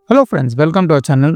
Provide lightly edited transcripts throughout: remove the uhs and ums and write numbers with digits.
Hello friends, welcome to our channel.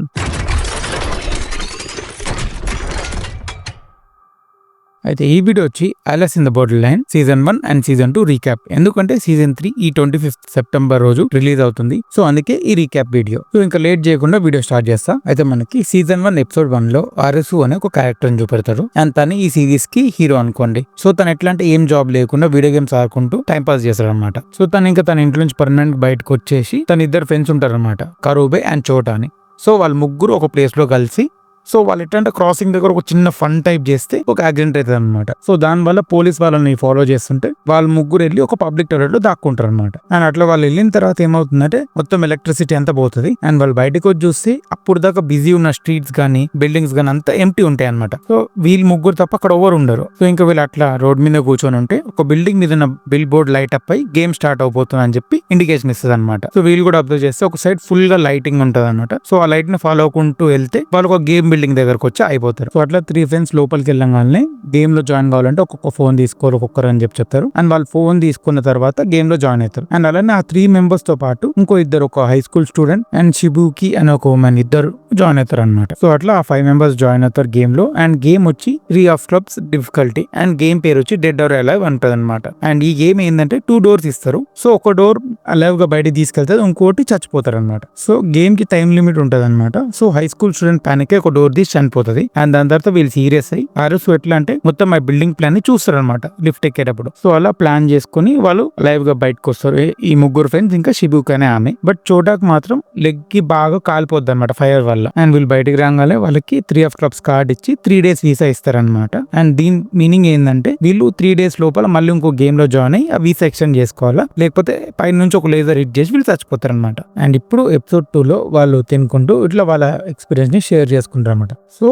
అయితే ఈ video వచ్చి Alice in the border line season 1 and season 2 recap. ఎందుకంటే season 3 ఈ 25th September రోజు release అవుతుంది. సో అందుకే ఈ రీక్యాప్ వీడియో. సో ఇంకా లేట్ చేయకుండా వీడియో స్టార్ట్ చేస్తా. అయితే మనకి సీజన్ 1 ఎపిసోడ్ 1 లో ఆర్ఎసు అనే ఒక క్యారెక్టర్ చూపెడతారు. అండ్ తను ఈ సిరీస్ కి హీరో అనుకోండి. సో తను ఎట్లా అంటే ఏం జాబ్ లేకుండా వీడియో గేమ్స్ ఆడుకుంటూ టైం పాస్ చేస్తాడు అనమాట. సో తను ఇంకా తన ఇంట్లో నుంచి పర్మనెంట్ బయటకు వచ్చేసి తన ఇద్దరు ఫ్రెండ్స్ ఉంటారు అనమాట, కరూబే అండ్ చోటా అని. సో వాళ్ళు ముగ్గురు ఒక ప్లేస్ లో కలిసి సో వాళ్ళు ఎట్లంటే క్రాసింగ్ దగ్గర ఒక చిన్న ఫన్ టైప్ చేస్తే ఒక యాక్సిడెంట్ అవుతుంది అనమాట. సో దానివల్ల పోలీస్ వాళ్ళని ఫాలో చేస్తుంటే వాళ్ళు ముగ్గురు వెళ్ళి ఒక పబ్లిక్ టాయిలెట్ లో దాక్కుంటారు అనమాట. అండ్ అట్లా వాళ్ళు వెళ్ళిన తర్వాత ఏమవుతుందంటే మొత్తం ఎలక్ట్రిసిటీ అంతా పోతుంది. అండ్ వాళ్ళు బయటకు వచ్చి చూస్తే అప్పుడు దాకా బిజీ ఉన్న స్ట్రీట్స్ గానీ బిల్డింగ్స్ గానీ అంతా ఎంటీ ఉంటాయి అనమాట. సో వీళ్ళు ముగ్గురు తప్ప అక్కడ ఎవరు ఉండరు. సో ఇంకా వీళ్ళు అట్లా రోడ్ మీద కూర్చొని ఉంటే ఒక బిల్డింగ్ మీద ఉన్న బిల్ బోర్డ్ లైట్ అప్ అయి గేమ్ స్టార్ట్ అవబోతుంది అని చెప్పి ఇండికేషన్ ఇస్తుంది అనమాట. సో వీళ్ళు కూడా అబ్జర్వ్ చేస్తే ఒక సైడ్ ఫుల్ గా లైటింగ్ ఉంటుంది అనమాట. సో ఆ లైట్ ని ఫాలో అవ్వకుంటూ వెళ్తే వాళ్ళు ఒక గేమ్ బిల్డింగ్ దగ్గరకు వచ్చి అయిపోతారు. సో అట్లా 3 ఫ్రెండ్స్ లోపలికి వెళ్ళగానే గేమ్ లో జాయిన్ కావాలంటే ఒక్కొక్క ఫోన్ తీసుకోరు ఒక్కొక్కరు అని చెప్పి చెప్తారు. అండ్ వాళ్ళు ఫోన్ తీసుకున్న తర్వాత గేమ్ లో జాయిన్ అవుతారు. అండ్ అలానే ఆ 3 మెంబర్స్ తో పాటు ఇంకో ఇద్దరు, ఒక హై స్కూల్ స్టూడెంట్ అండ్ షిబుకి అనే ఒక ఉమెన్, ఇద్దరు జాయిన్ అవుతారు అనమాట. సో అట్లా ఆ 5 మెంబర్స్ జాయిన్ అవుతారు గేమ్ లో. అండ్ గేమ్ వచ్చి 3 of clubs difficulty and game పేరు వచ్చి డెడ్ ఆర్ అలైవ్ అంటది అనమాట. అండ్ ఈ గేమ్ ఏంటంటే 2 డోర్స్ ఇస్తారు. సో ఒక డోర్ అలైవ్ గా బయటకి తీసుకెళ్తే ఇంకోటి చచ్చిపోతారు అనమాట. సో గేమ్ కి టైం లిమిట్ ఉంటది అనమాట. So high school student panic ఒక డోర్ తీసి చనిపోతుంది. అండ్ దాని తర్వాత వీళ్ళు సీరియస్ అయ్యి ఆర్ఎస్ ఎట్లా అంటే మొత్తం ఆ బిల్డింగ్ ప్లాన్ ని చూస్తారు అనమాట లిఫ్ట్ ఎక్కేటప్పుడు. సో అలా ప్లాన్ చేసుకుని వాళ్ళు లైవ్ గా బయటకు వస్తారు, ఈ ముగ్గురు ఫ్రెండ్స్ ఇంకా షిబుక్ అనే ఆమె. బట్ చోటాకు మాత్రం లెగ్ కి బాగా కాలిపోద్ది అనమాట ఫైర్ వల్ల. అండ్ వీళ్ళు బయటకు రాగానే వాళ్ళకి 3 ఆఫ్ క్లబ్స్ కార్డ్ ఇచ్చి 3 days వీసా ఇస్తారనమాట. అండ్ దీని మీనింగ్ ఏంటంటే వీళ్ళు 3 days లోపల మళ్ళీ ఇంకో గేమ్ లో జాయిన్ అయ్యి ఆ వీసా ఎక్స్టెండ్ చేసుకోవాలా, లేకపోతే పైన నుంచి ఒక లేజర్ హిట్ చేసి వీళ్ళు చచ్చిపోతారు అనమాట. అండ్ ఇప్పుడు ఎపిసోడ్ 2 లో వాళ్ళు తినుకుంటూ ఇట్లా వాళ్ళ ఎక్స్పీరియన్స్ ని షేర్ చేసుకుంటారు అనమాట. సో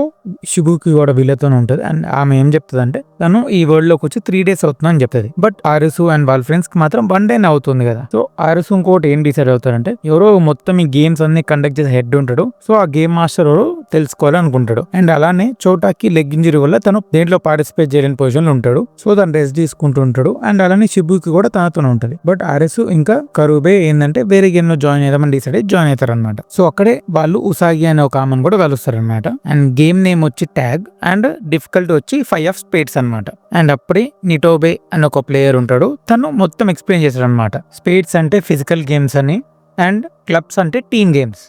షిబుకి కూడా వీళ్ళతోనే ఉంటది. అండ్ ఆమె ఏం చెప్తుంది అంటే తను ఈ వరల్డ్ లోకి వచ్చి 3 days అవుతుంది అని చెప్తుంది. బట్ ఆర్ఎస్ అండ్ వాళ్ళ ఫ్రెండ్స్ కి మాత్రం 1 day అవుతుంది కదా. సో ఆర్ఎస్ ఇంకోటి ఏం డిసైడ్ అవుతారంటే ఎవరో మొత్తం ఈ గేమ్స్ అన్ని కండక్ట్ చేసే హెడ్ ఉంటాడు. సో ఆ గేమ్ మాస్టర్ ఎవరో తెలుసుకోవాలనుకుంటాడు. అండ్ అలానే చోటాకి లెగ్ ఇంజరీ వల్ల తను దేంట్లో పార్టిసిపేట్ చేయలేని పొజిషన్ లో ఉంటాడు. సో తను రెస్ట్ తీసుకుంటూ ఉంటాడు. అండ్ అలానే షిబుకి కూడా తనతోనే ఉంటది. బట్ ఆర్ఎస్ ఇంకా కరూబే ఏంటంటే వేరే గేమ్ లో జాయిన్ చేద్దామని డిసైడ్ అయ్యి జాయిన్ అవుతారు అనమాట. సో అక్కడే వాళ్ళు ఉసాగి అనే ఒక ఆమెను కూడా కలుస్తారు అనమాట. అండ్ గేమ్ నేమ్ వచ్చి ట్యాగ్ అండ్ డిఫికల్టీ వచ్చి 5 ఆఫ్ స్పేడ్స్ అనమాట. అండ్ అప్పుడే నిటోబే అని ఒక ప్లేయర్ ఉంటాడు. తను మొత్తం ఎక్స్ప్లెయిన్ చేశాడు అనమాట. స్పేడ్స్ అంటే ఫిజికల్ గేమ్స్ అని, అండ్ క్లబ్స్ అంటే టీమ్ గేమ్స్,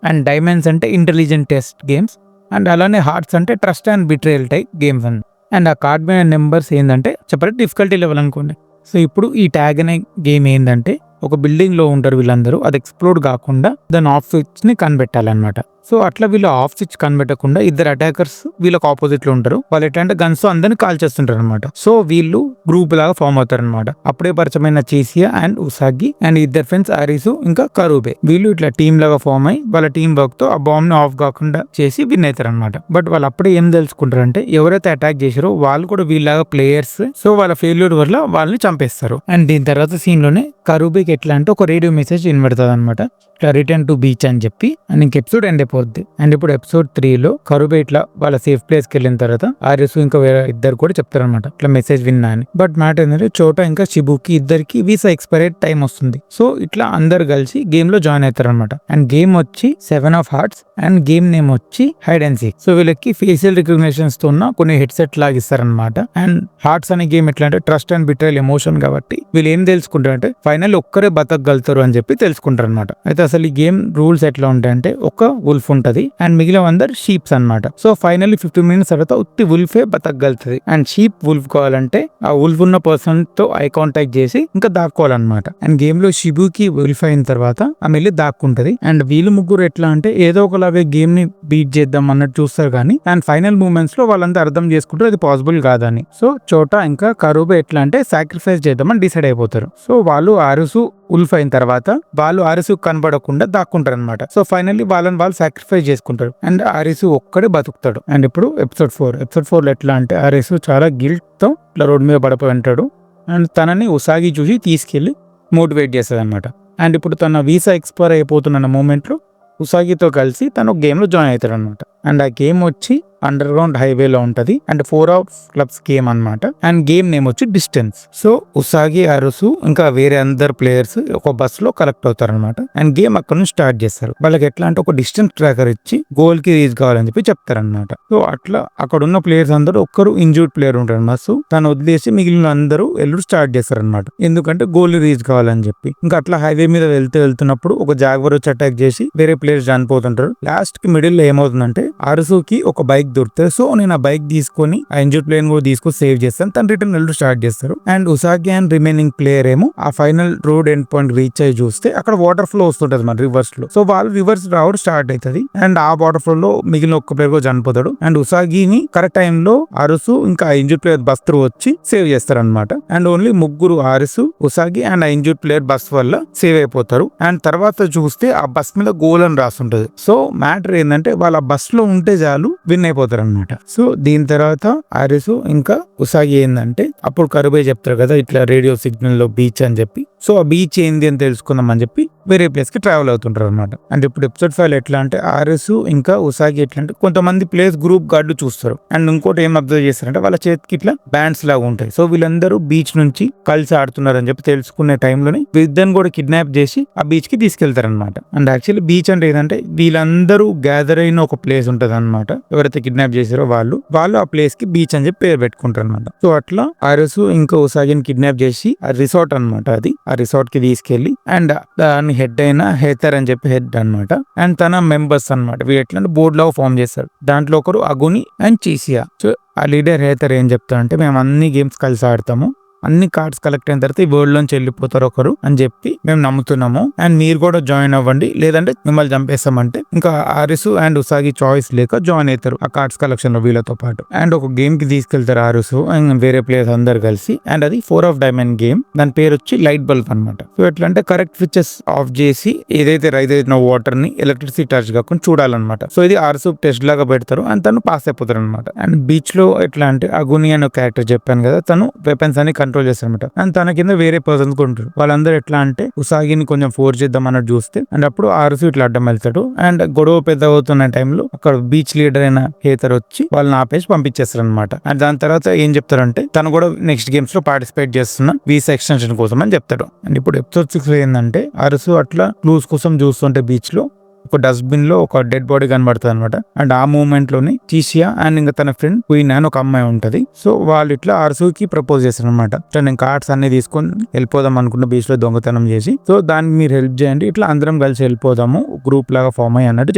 అండ్ డైమండ్స్ అంటే ఇంటెలిజెంట్ టెస్ట్ గేమ్స్, అండ్ అలానే హార్ట్స్ అంటే trust and betrayal type games అని. అండ్ ఆ కార్డ్ మీద నెంబర్స్ ఏంటంటే చెప్పండి డిఫికల్టీ లెవెల్ అనుకోండి. సో ఇప్పుడు ఈ ట్యాగ్ అనే గేమ్ ఏంటంటే ఒక బిల్డింగ్ లో ఉంటారు వీళ్ళందరూ, అది ఎక్స్ప్లోడ్ కాకుండా దాని ఆఫ్ స్విచ్ ని కనిపెట్టాలన్నమాట. సో అట్లా వీళ్ళు ఆఫ్ స్విచ్ కనిపెట్టకుండా ఇద్దరు అటాకర్స్ వీళ్ళకి ఆపోజిట్ లో ఉంటారు. వాళ్ళు ఎట్లా అంటే గన్స్ తో అందరిని కాల్ చేస్తుంటారు అనమాట. సో వీళ్ళు గ్రూప్ లాగా ఫామ్ అవుతారు అనమాట. అప్పుడే పరిచయమైన చేసియా అండ్ ఉసాగి అండ్ ఇద్దరు ఫ్రెండ్స్ ఆరిసు ఇంకా కరూబే, వీళ్ళు ఇట్లా టీమ్ లాగా ఫామ్ అయ్యి వాళ్ళ టీమ్ వర్క్ తో ఆ బాంబ్ ని ఆఫ్ కాకుండా చేసి విన్ అవుతారు అనమాట. బట్ వాళ్ళు అప్పుడే ఏం తెలుసుకుంటారంటే ఎవరైతే అటాక్ చేశారో వాళ్ళు కూడా వీళ్ళలాగా ప్లేయర్స్. సో వాళ్ళ ఫెయిల్యూర్ వల్ల వాళ్ళని చంపేస్తారు. అండ్ దీని తర్వాత సీన్ లోనే కరూబేకి ఎట్లా అంటే ఒక రేడియో మెసేజ్ వినబడుతుంది అనమాట, ఇట్లా రిటర్న్ టు బీచ్ అని చెప్పి. అండ్ ఇంక ఎపిసోడ్ ఎండ్ అయిపోద్ది. అండ్ ఇప్పుడు ఎపిసోడ్ 3 లో కరూబే ఇట్లా వాళ్ళ సేఫ్ ప్లేస్ కి వెళ్ళిన తర్వాత ఆర్ఎస్ ఇంకా వేరే ఇద్దరు కూడా చెప్తారనమాట ఇట్లా మెసేజ్ విన్నా అని. బట్ మ్యాటర్ ఏంటంటే చోటా ఇంకా షిబుకి ఇద్దరికి వీసా ఎక్స్పైరీ టైం వస్తుంది. సో ఇట్లా అందరు కలిసి గేమ్ లో జాయిన్ అవుతారు అనమాట. అండ్ గేమ్ వచ్చి 7 of hearts and game name వచ్చి హైడ్ అండ్ సీక్. సో వీళ్ళకి ఫేషియల్ రికగ్నిషన్స్ తో ఉన్న కొన్ని హెడ్సెట్ లాగా ఇస్తారనమాట. అండ్ హార్ట్స్ అనే గేమ్ ఎట్లా అంటే ట్రస్ట్ అండ్ బిట్రేయల్ ఎమోషన్ కాబట్టి వీళ్ళు ఏం తెలుసుకుంటారంటే ఫైనల్ ఒక్కరే బతకగలుగుతారు అని చెప్పి తెలుసుకుంటారు అనమాట. అయితే అసలు ఈ గేమ్ రూల్స్ ఎట్లా ఉంటాయంటే ఒక వుల్ఫ్ ఉంటది అండ్ మిగిలిన అందరు షీప్స్ అనమాట. సో ఫైనల్లీ 15 minutes తర్వాత ఉత్తి వుల్ఫే బతకగలుగుతుంది. అండ్ షీప్ వుల్ఫ్ కావాలంటే ఆ వుల్ఫ్ ఉన్న పర్సన్ తో ఐ కాంటాక్ట్ చేసి ఇంకా దాక్కోవాలన్నమాట. అండ్ గేమ్ లో షిబుకి వుల్ఫ్ అయిన తర్వాత ఆమె వెళ్ళి దాక్కుంటది. అండ్ వీళ్ళు ముగ్గురు ఎట్లా అంటే ఏదో ఒకలాగే గేమ్ ని బీట్ చేద్దాం అన్నట్టు చూస్తారు కానీ అండ్ ఫైనల్ మూమెంట్స్ లో వాళ్ళంతా అర్థం చేసుకుంటారు అది పాసిబుల్ కాదని. సో చోటా ఇంకా కరూబే ఎట్లా అంటే సాక్రిఫైస్ చేద్దామని డిసైడ్ అయిపోతారు. సో వాళ్ళు ఆరుసు ఉల్ఫ్ అయిన తర్వాత వాళ్ళు ఆరిసు కనబడకుండా దాక్కుంటారు అనమాట. సో ఫైనల్లీ వాళ్ళని వాళ్ళు సాక్రిఫైస్ చేసుకుంటారు అండ్ ఆరిసు ఒక్కడే బతుకుతాడు. అండ్ ఇప్పుడు ఎపిసోడ్ 4 లో ఎట్లా అంటే ఆరిసు చాలా గిల్ట్ తో ఇట్లా రోడ్ మీద పడిపోయి ఉంటాడు. అండ్ తనని ఉసాగి చూసి తీసుకెళ్లి మోటివేట్ చేస్తుంది అనమాట. అండ్ ఇప్పుడు తన వీసా ఎక్స్పైర్ అయిపోతున్న మూమెంట్ లో ఉసాగితో కలిసి తను గేమ్ లో జాయిన్ అవుతాడు అనమాట. అండ్ ఆ గేమ్ వచ్చి అండర్ గ్రౌండ్ హైవేలో ఉంటది అండ్ 4 ఆఫ్ క్లబ్స్ గేమ్ అన్నమాట. అండ్ గేమ్ నేమ్ వచ్చి డిస్టెన్స్. సో ఉసాగి, అరుసు ఇంకా వేరే అందరు ప్లేయర్స్ ఒక బస్ లో కలెక్ట్ అవుతారు అనమాట. అండ్ గేమ్ అక్కడ నుంచి స్టార్ట్ చేస్తారు. వాళ్ళకి ఎట్లా అంటే ఒక డిస్టెన్స్ ట్రాకర్ ఇచ్చి గోల్ కి రీచ్ కావాలని చెప్పి చెప్తారనమాట. సో అట్లా అక్కడ ఉన్న ప్లేయర్స్ అందరూ ఒక్కరు ఇంజూర్డ్ ప్లేయర్ ఉంటారు అనమాట. సో తను వదిలేసి మిగిలిన అందరూ వెళ్ళడం స్టార్ట్ చేస్తారనమాట. ఎందుకంటే గోల్ రీచ్ కావాలని చెప్పి. ఇంకా అట్లా హైవే మీద వెళ్తున్నప్పుడు ఒక జాగ్వర్ వచ్చి అటాక్ చేసి వేరే ప్లేయర్స్ చనిపోతుంటారు. లాస్ట్ కి మిడిల్ లో ఏమవుతుందంటే అరుసుకి ఒక బైక్ దొరుకుతాయి. సో నేను ఆ బైక్ తీసుకొని ఆ ఇంజూర్డ్ ప్లేయర్ కూడా తీసుకొని సేవ్ చేస్తాను. తను రిటర్న్ వెళ్ళడం స్టార్ట్ చేస్తారు. అండ్ ఉసాగి అండ్ రిమైనింగ్ ప్లేయర్ ఏమో ఆ final road end point reach అయ్యి చూస్తే అక్కడ వాటర్ ఫ్లో వస్తుంటది మన రివర్స్ లో. సో వాళ్ళు రివర్స్ రావడం స్టార్ట్ అవుతుంది. అండ్ ఆ వాటర్ ఫ్లో లో మిగిలిన ఒక్క ప్లేయర్ కూడా చనిపోతాడు. అండ్ ఉసాగిని కరెక్ట్ టైం లో అరుసు ఇంకా ఇంజూర్డ్ ప్లేయర్ బస్ త్రూ వచ్చి సేవ్ చేస్తారు అనమాట. అండ్ ఓన్లీ ముగ్గురు అరుసు, ఉసాగి అండ్ ఆ ఇంజూర్డ్ ప్లేయర్ బస్ వల్ల సేవ్ అయిపోతారు. అండ్ తర్వాత చూస్తే ఆ బస్ మీద గోల్ అని రాస్తుంటది. సో మ్యాటర్ ఏంటంటే వాళ్ళ బస్ లో ఉంటే చాలు విన్ అయిపోతారు అనమాట. సో దీని తర్వాత అరుసు ఇంకా ఉసాగి ఏంటంటే అప్పుడు కరుబై చెప్తారు కదా ఇట్లా రేడియో సిగ్నల్ లో బీచ్ అని చెప్పి. సో ఆ బీచ్ ఏంది అని తెలుసుకుందాం అని చెప్పి వేరే ప్లేస్ కి ట్రావెల్ అవుతుంటారు అనమాట. అండ్ ఇప్పుడు ఎపిసోడ్ 5 ఎట్లా అంటే అరుసు ఇంకా ఉసాగి ఎట్లా అంటే కొంతమంది ప్లేస్ గ్రూప్ గార్డు చూస్తారు. అండ్ ఇంకోటి ఏం అబ్జర్వ్ చేస్తారంటే వాళ్ళ చేతికి ఇట్లా బ్యాండ్స్ లాగా ఉంటాయి. సో వీళ్ళందరూ బీచ్ నుంచి కలిసి ఆడుతున్నారు అని చెప్పి తెలుసుకునే టైంలోనే వీళ్ళని కూడా కిడ్నాప్ చేసి ఆ బీచ్ కి తీసుకెళ్తారు అనమాట. అండ్ యాక్చువల్లీ బీచ్ అంటే ఏంటంటే వీళ్ళందరూ గ్యాదర్ అయిన ఒక ప్లేస్ ఉంటది అనమాట. ఎవరైతే కిడ్నాప్ చేసారో వాళ్ళు ఆ ప్లేస్ కి బీచ్ అని చెప్పి పేరు పెట్టుకుంటారు అనమాట. సో అట్లా అరుసు ఇంకా ఉసాగిని కిడ్నాప్ చేసి ఆ రిసార్ట్ అనమాట, అది ఆ రిసార్ట్ కి తీసుకెళ్లి అండ్ దాని హెడ్ అయిన హేతర్ అని చెప్పి హెడ్ అనమాట. అండ్ తన మెంబర్స్ అనమాట వీళ్ళు ఎట్లా బోర్డ్ లాగా ఫామ్ చేస్తారు. దాంట్లో ఒకరు అగుని అండ్ చీసియా. సో ఆ లీడర్ హేతర్ ఏం చెప్తారంటే మేము అన్ని గేమ్స్ కలిసి ఆడతాము, అన్ని కార్డ్స్ కలెక్ట్ అయిన తర్వాత ఈ వరల్డ్ లోంచి వెళ్ళిపోతారు ఒకరు అని చెప్పి మేము నమ్ముతున్నాము. అండ్ మీరు కూడా జాయిన్ అవ్వండి లేదంటే మిమ్మల్ని చంపేస్తామంటే ఇంకా అరుసు అండ్ ఉసాగి చాయిస్ లేక జాయిన్ అవుతారు ఆ కార్డ్స్ కలెక్షన్ లో వీళ్ళతో పాటు. అండ్ ఒక గేమ్ కి తీసుకెళ్తారు అరుసు అండ్ వేరే ప్లేయర్స్ అందరు కలిసి. అండ్ అది 4 ఆఫ్ డైమండ్ గేమ్. దాని పేరు వచ్చి లైట్ బల్బ్ అనమాట. సో ఎట్లా అంటే కరెక్ట్ స్విచెస్ ఆఫ్ చేసి ఏదైతే రైజ్ అయిన వాటర్ ని ఎలక్ట్రిసిటీ టచ్ కాకుండా చూడాలన్నమాట. సో ఇది అరుసు టెస్ట్ లాగా పెడతారు అండ్ తను పాస్ అయిపోతారు అనమాట. అండ్ బీచ్ లో ఎట్లా అంటే అగుని అనే క్యారెక్టర్ చెప్పాను కదా, తను వెపన్స్ అని కంట్రోల్ చేస్తారనమాట. అండ్ తన కింద వేరే పర్సన్స్ ఉంటారు. వాళ్ళందరూ ఎట్లా అంటే ఉసాగిని కొంచెం ఫోర్స్ చేద్దాం అన్నట్టు చూస్తే అండ్ అప్పుడు అరుసు ఇట్లా అడ్డం వెళ్తాడు. అండ్ గొడవ పెద్ద అవుతున్న టైంలో అక్కడ బీచ్ లీడర్ అయిన హేతర్ వచ్చి వాళ్ళని ఆపేసి పంపించేస్తారు అనమాట. అండ్ దాని తర్వాత ఏం చెప్తారంటే తను కూడా నెక్స్ట్ గేమ్స్ లో పార్టిసిపేట్ చేస్తున్న వీసా ఎక్స్టెన్షన్ కోసం అని చెప్తాడు. అండ్ ఇప్పుడు ఎపిసోడ్ 6 ఏంటంటే అరుసు అట్లా క్లూస్ కోసం చూస్తుంటే బీచ్ లో ఒక డస్ట్బిన్ లో ఒక డెడ్ బాడీ కనబడుతుంది అనమాట. అండ్ ఆ మూమెంట్ లోనే చీసియా అండ్ ఇంకా తన ఫ్రెండ్ క్వీన్ అని ఒక అమ్మాయి ఉంటది. సో వాళ్ళు ఇట్లా అరుసుకి ప్రపోజ్ చేస్తారు అనమాట. నేను కార్డ్స్ అన్ని తీసుకొని వెళ్ళిపోదాం అనుకున్న బీచ్ లో దొంగతనం చేసి, సో దానికి మీరు హెల్ప్ చేయండి, ఇట్లా అందరం కలిసి వెళ్ళిపోదాము గ్రూప్ లాగా ఫామ్ అయ్యి అన్నట్టు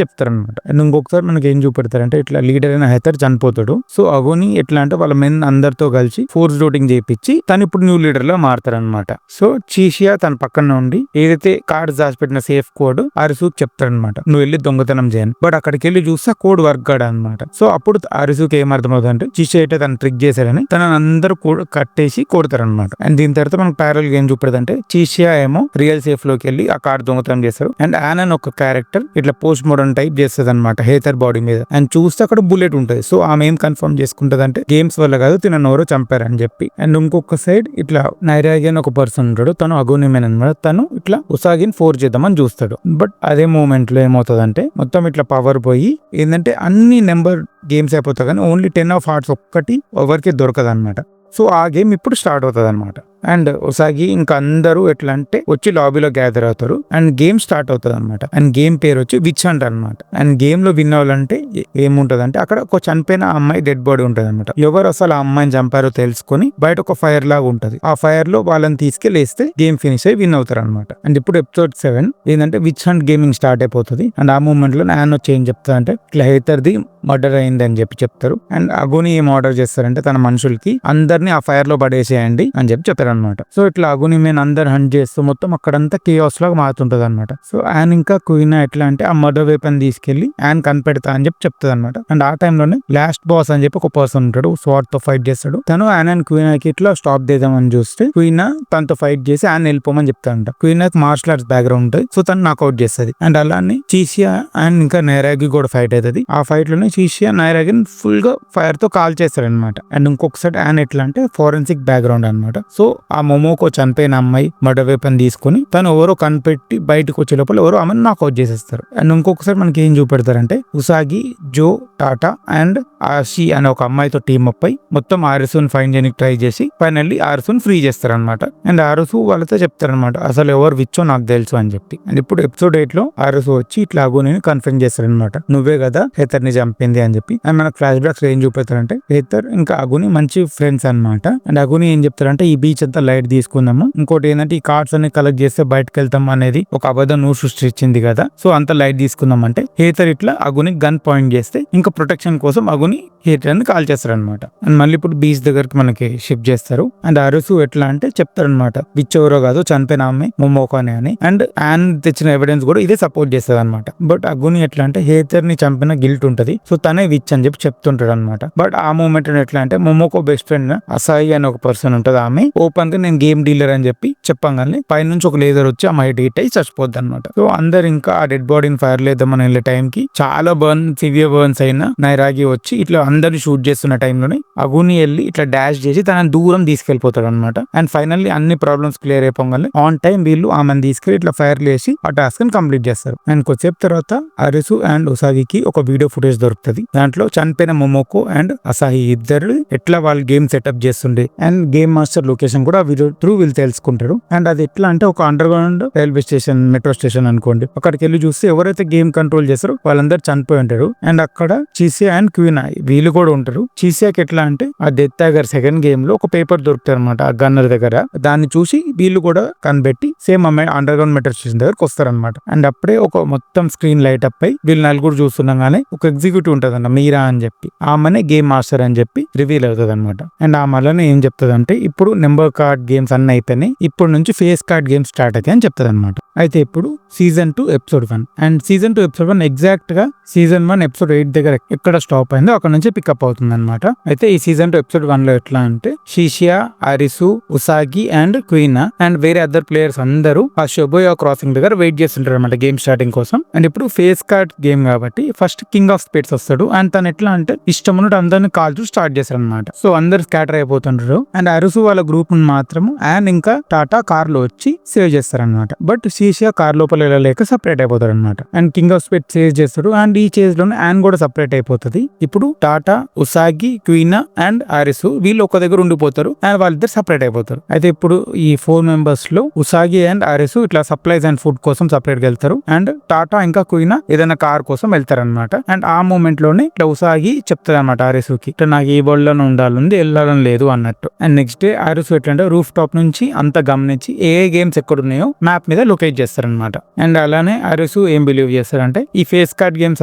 చెప్తారు అనమాట. అండ్ ఇంకొకసారి మనకి ఏం చూపెడతారంటే ఇట్లా లీడర్ అయిన హెతర్ చనిపోతాడు. సో అగోని ఎట్లా అంటే వాళ్ళ మెన్ అందరితో కలిసి ఫోర్స్ డోటింగ్ చేయించి తను ఇప్పుడు న్యూ లీడర్ లా మారుతారనమాట. సో చీసియా తన పక్కన ఉండి ఏదైతే కార్డ్స్ దాచిపెట్టిన సేఫ్ కోడ్ అరుసుకి చెప్తారనమాట, నువ్వు వెళ్ళి దొంగతనం చేయను. బట్ అక్కడికి వెళ్ళి చూస్తే కోడ్ వర్క్ కాదు అనమాట. సో అప్పుడు అరుసుకి ఏమర్థమవుతుంది అంటే చీసియా అయితే తను ట్రిక్ చేశారని తన అందరూ కట్టేసి కొడతారనమాట. అండ్ దీని తర్వాత మనకు ప్యారల్ ఏం చూపెడదంటే చీసియా ఏమో రియల్ సేఫ్ లోకి వెళ్ళి ఆ కార్డ్ దొంగతనం చేస్తారు. అండ్ ఆనన్ ఒక క్యారెక్టర్ ఇట్లా పోస్ట్ మోడర్న్ టైప్ చేస్తుంది అనమాట హేతర్ బాడీ మీద. అండ్ చూస్తే అక్కడ బుల్లెట్ ఉంటుంది. సో ఆమె ఏం కన్ఫర్మ్ చేసుకుంటది అంటే గేమ్స్ వల్ల కాదు, తినను ఎవరో చంపారని చెప్పి. అండ్ ఇంకొక సైడ్ ఇట్లా నైరాగి అని ఒక పర్సన్ ఉంటాడు, తను అగోనిమెన్ అనమాట. తను ఇట్లా ఉసాగిని ఫోర్స్ చేద్దామని చూస్తాడు. బట్ అదే మూమెంట్ లో ఏమవుతుందంటే మొత్తం ఇట్లా పవర్ పోయి ఏంటంటే అన్ని నెంబర్ గేమ్స్ అయిపోతాయి కానీ ఓన్లీ 10 ఆఫ్ హార్ట్స్ ఒక్కటి ఎవరికి దొరకదు అనమాట. సో ఆ గేమ్ ఇప్పుడు స్టార్ట్ అవుతుంది అనమాట. అండ్ ఉసాగి ఇంకా అందరూ ఎట్లా అంటే వచ్చి లాబీలో గ్యాదర్ అవుతారు అండ్ గేమ్ స్టార్ట్ అవుతుంది అనమాట. అండ్ గేమ్ పేరు వచ్చి విచ్ హంట్ అనమాట. అండ్ గేమ్ లో విన్ అవ్వాలంటే ఏముంటది అంటే అక్కడ ఒక చనిపోయిన అమ్మాయి డెడ్ బాడీ ఉంటది అనమాట. ఎవరు అసలు ఆ అమ్మాయిని చంపారో తెలుసుకొని బయట ఒక ఫైర్ లాగా ఉంటది. ఆ ఫైర్ లో వాళ్ళని తీసుకెళ్లేస్తే గేమ్ ఫినిష్ అయ్యి విన్ అవుతారు అనమాట. అండ్ ఇప్పుడు ఎపిసోడ్ 7 ఏంటంటే విచ్ హంట్ గేమింగ్ స్టార్ట్ అయిపోతుంది. అండ్ ఆ మూమెంట్ లో నాన్ వచ్చి ఏం చెప్తా అంటే ఇట్లా హేతర్ది మర్డర్ అయింది అని చెప్పి చెప్తారు. అండ్ అగుని ఏం ఆర్డర్ చేస్తారంటే తన మనుషులకి అందరినీ ఆ ఫైర్ లో పడేసేయండి అని చెప్పి చెప్తారు అనమాట. సో ఇట్లా అగుని మేము అందరు హంట్ చేస్తూ మొత్తం అక్కడంతా కేయాస్ లాగా మారుతుంటది అనమాట. సో ఆయన ఇంకా క్వీన్ ఎట్లా అంటే ఆ మర్డర్ వెపన్ తీసుకెళ్లి ఆయన కనిపెడతా అని చెప్పి చెప్తుంది అనమాట. అండ్ ఆ టైంలోనే లాస్ట్ బాస్ అని చెప్పి ఒక పర్సన్ ఉంటాడు, స్వార్డ్ తో ఫైట్ చేస్తాడు. తను ఆయన క్వీన్ కి ఇట్లా స్టాప్ చేద్దామని చూస్తే క్వీన్ తనతో ఫైట్ చేసి ఆయన వెళ్ళిపోమని చెప్తాడంట. క్వీన్ మార్షల్ ఆర్ట్స్ బ్యాక్గ్రౌండ్ ఉంటుంది. సో తను నాకౌట్ చేస్తుంది. అండ్ అలానే చీసియా అండ్ ఇంకా నైరాగి కూడా ఫైట్ అవుతుంది. ఆ ఫైట్ లోనే చీసియా నైరాగిని ఫుల్ గా ఫైర్ తో కాల్ చేస్తాడు అనమాట. అండ్ ఇంకొకసారి ఆయన ఎట్లా అంటే ఫోరెన్సిక్ బ్యాక్గ్రౌండ్ అనమాట. సో ఆ మొమోకో చనిపోయిన అమ్మాయి మర్డర్ వెపన్ తీసుకుని తను ఎవరో కనిపెట్టి బయటకు వచ్చే లోపల ఎవరో ఆమెను నాకౌట్ చేసేస్తారు. అండ్ ఇంకొకసారి మనకి ఏం చూపెడతారంటే ఉసాగి, జో, టాటా అండ్ ఆషి అనే ఒక అమ్మాయితో టీమ్ అప్ అయి మొత్తం ఆరుసుని ఫైండ్ చేయడానికి ట్రై చేసి ఫైనల్లీ ఆరుసుని ఫ్రీ చేస్తారనమాట. అండ్ ఆరుసు వాళ్ళతో చెప్తారనమాట అసలు ఎవరు విచ్చో నాకు తెలుసు అని చెప్పి. అండ్ ఇప్పుడు ఎపిసోడ్ 8 లో ఆరుసు వచ్చి ఇట్లా అగుని కన్ఫర్మ్ చేస్తారనమాట, నువ్వే కదా హేతర్ ని చంపింది అని చెప్పి. అండ్ మన ఫ్లాష్ బ్యాక్స్ ఏం చూపెడతారంటే హేతర్ ఇంకా అగుని మంచి ఫ్రెండ్స్ అనమాట. అండ్ అగుని ఏం చెప్తారంటే ఈ బీచ్ అంతా లైట్ తీసుకుందాము, ఇంకోటి ఏంటంటే ఈ కార్డ్స్ అన్ని కలెక్ట్ చేస్తే బయటకు వెళ్తాం అనేది ఒక అబద్ధం నువ్వు సృష్టించింది కదా, సో అంత లైట్ తీసుకుందాం అంటే హేతర్ ఇట్లా అగుని గన్ పాయింట్ చేస్తే ఇంకా ప్రొటెక్షన్ కోసం అగుని హేతర్ అని కాల్ చేస్తారనమాట. అండ్ మళ్ళీ ఇప్పుడు బీచ్ దగ్గరికి మనకి షిఫ్ట్ చేస్తారు. అండ్ అరుసు ఎట్లా అంటే చెప్తారనమాట విచ్ ఎవరో కాదు చనిపోయిన ఆమె మొమోకానే అని. అండ్ యాన్ తెచ్చిన ఎవిడెన్స్ కూడా ఇదే సపోర్ట్ చేస్తుంది అనమాట. బట్ అగుని ఎట్లా అంటే హేతర్ ని చంపిన గిల్ట్ ఉంటది, సో తనే విచ్ అని చెప్పి చెప్తుంటాడు అనమాట. బట్ ఆ మూమెంట్ ఎట్లా అంటే మొమోకో బెస్ట్ ఫ్రెండ్ అసాయి అనే ఒక పర్సన్ ఉంటది, ఆమె ఓపెన్ గా నేను గేమ్ డీలర్ అని చెప్పి చెప్పగానే పై నుంచి ఒక లేజర్ వచ్చి ఆ మైట్ హిట్ అయి చచ్చిపోద్ది అనమాట. సో అందరు ఇంకా ఆ డెడ్ బాడీని ఫైర్ లేద్దామని వెళ్ళే టైం కి చాలా సివియర్ బర్న్స్ అయిన నైరాగి వచ్చి ఇట్లా అందరిని షూట్ చేస్తున్న టైంలోనే అగుని వెళ్ళి ఇట్లా డాష్ చేసి తనని దూరం తీసుకెళ్లిపోతాడు అనమాట. అండ్ ఫైనల్లీ అన్ని ప్రాబ్లమ్స్ క్లియర్ అయిపోగానే ఆన్ టైం వీళ్ళు ఆమెను తీసుకెళ్లి ఇట్లా ఫైర్ లేసి ఆ టాస్క్ ని కంప్లీట్ చేస్తారు. అండ్ కొద్దిసేపు తర్వాత అరిసు అండ్ ఉసాగికి ఒక వీడియో ఫుటేజ్ దొరుకుతుంది. దాంట్లో చనిపోయిన మొమోకో అండ్ అసాహి ఇద్దరు ఎట్లా వాళ్ళు గేమ్ సెటప్ చేస్తుండే అండ్ గేమ్ మాస్టర్ లొకేషన్ కూడా వీడియో త్రూ వీళ్ళు తెలుసుకుంటారు. అండ్ అది ఎట్లా అంటే ఒక under ground railway station, metro station అనుకోండి. అక్కడికి వెళ్ళి చూస్తే ఎవరైతే గేమ్ కంట్రోల్ చేస్తారో వాళ్ళందరూ చనిపోయి ఉంటారు. అండ్ అక్కడ చీసియా అండ్ క్వీన్ వీళ్ళు కూడా ఉంటారు. చీసియాకి ఎట్లా అంటే ఆ డెత్ టైగర్ సెకండ్ గేమ్ లో ఒక పేపర్ దొరుకుతారు అనమాట ఆ గన్నర్ దగ్గర. దాన్ని చూసి వీళ్ళు కూడా కనిపెట్టి సేమ్ అమ్మాయి అండర్ గ్రౌండ్ మెట్రో స్టేషన్ దగ్గరకు వస్తారనమాట. అండ్ అప్పుడే ఒక మొత్తం స్క్రీన్ లైట్ అప్ అయి వీళ్ళు నలుగురు చూస్తుండగానే ఒక ఎగ్జిక్యూటివ్ ఉంటదన్న మీరా అని చెప్పి, ఆమెనే గేమ్ మాస్టర్ అని చెప్పి రివీల్ అవుతుంది అనమాట. అండ్ ఆ మళ్ళీ ఏం చెప్తుంది అంటే ఇప్పుడు నెంబర్ కార్డ్ గేమ్స్ అన్ని అయిపోయినాయి, ఇప్పుడు నుంచి ఫేస్ కార్డ్ గేమ్స్ స్టార్ట్ అవుతాయి అని చెప్తుంది అనమాట. అయితే ఇప్పుడు season 2 episode 1 and season 2 episode 1 exact గా సీజన్ 1 ఎపిసోడ్ 8 దగ్గర ఎక్కడ స్టాప్ అయిందో అక్కడ నుంచి పికప్ అవుతుంది అనమాట. అయితే ఈ సీజన్ 2 ఎపిసోడ్ 1 లో ఎట్లా అంటే షిషియా, అరిసు, ఉసాగి అండ్ క్వీన్ అండ్ వేరే అదర్ ప్లేయర్స్ అందరూ ఆ షొబోయా క్రాసింగ్ దగ్గర వెయిట్ చేస్తుంటారు అనమాట గేమ్ స్టార్టింగ్ కోసం. అండ్ ఇప్పుడు ఫేస్ కార్డ్ గేమ్ కాబట్టి ఫస్ట్ కింగ్ ఆఫ్ స్పేడ్స్ వస్తాడు. అండ్ తను ఎట్లా అంటే ఇష్టం ఉన్నట్టు అందరిని కాల్చు స్టార్ట్ చేస్తారు అనమాట. సో అందరు స్కాటర్ అయిపోతుంటారు. అండ్ అరుసు వాళ్ళ గ్రూప్ మాత్రం అండ్ ఇంకా టాటా కార్ లో వచ్చి సేవ్ చేస్తారనమాట. బట్ షిషియా కార్ లోపల వెళ్ళలేక సపరేట్ అయిపోతారు అనమాట. And king of spades save చేస్తాడు. అండ్ ఈ చేజ్ లోనే యాన్ కూడా సపరేట్ అయిపోతుంది. ఇప్పుడు టాటా, ఉసాగి, క్వీన్ అండ్ అరిసు వీళ్ళు ఒక దగ్గర ఉండిపోతారు అండ్ వాళ్ళిద్దరు సపరేట్ అయిపోతారు. అయితే ఇప్పుడు ఈ 4 మెంబర్స్ లో ఉసాగి అండ్ అరిసు ఇట్లా సప్లైస్ అండ్ ఫుడ్ కోసం సపరేట్ వెళ్తారు. అండ్ టాటా ఇంకా క్వీన్ ఏదైనా కార్ కోసం వెళ్తారు అనమాట. అండ్ ఆ మూమెంట్ లోనే ఇట్లా ఉసాగి చెప్తారు అనమాట అరిసుకి ఇట్లా నాకు ఈ వరల్డ్ లోనే ఉండాలని వెళ్ళాలని లేదు అన్నట్టు. అండ్ నెక్స్ట్ డే అరిసు ఎట్లంటే రూఫ్ టాప్ నుంచి అంతా గమనించి ఏ గేమ్స్ ఎక్కడ ఉన్నాయో మ్యాప్ మీద లొకేట్ చేస్తారనమాట. అండ్ అలానే అరిసు ఏం బిలీవ్ చేస్తారంటే ఈ ఫేస్ కార్డ్ గేమ్స్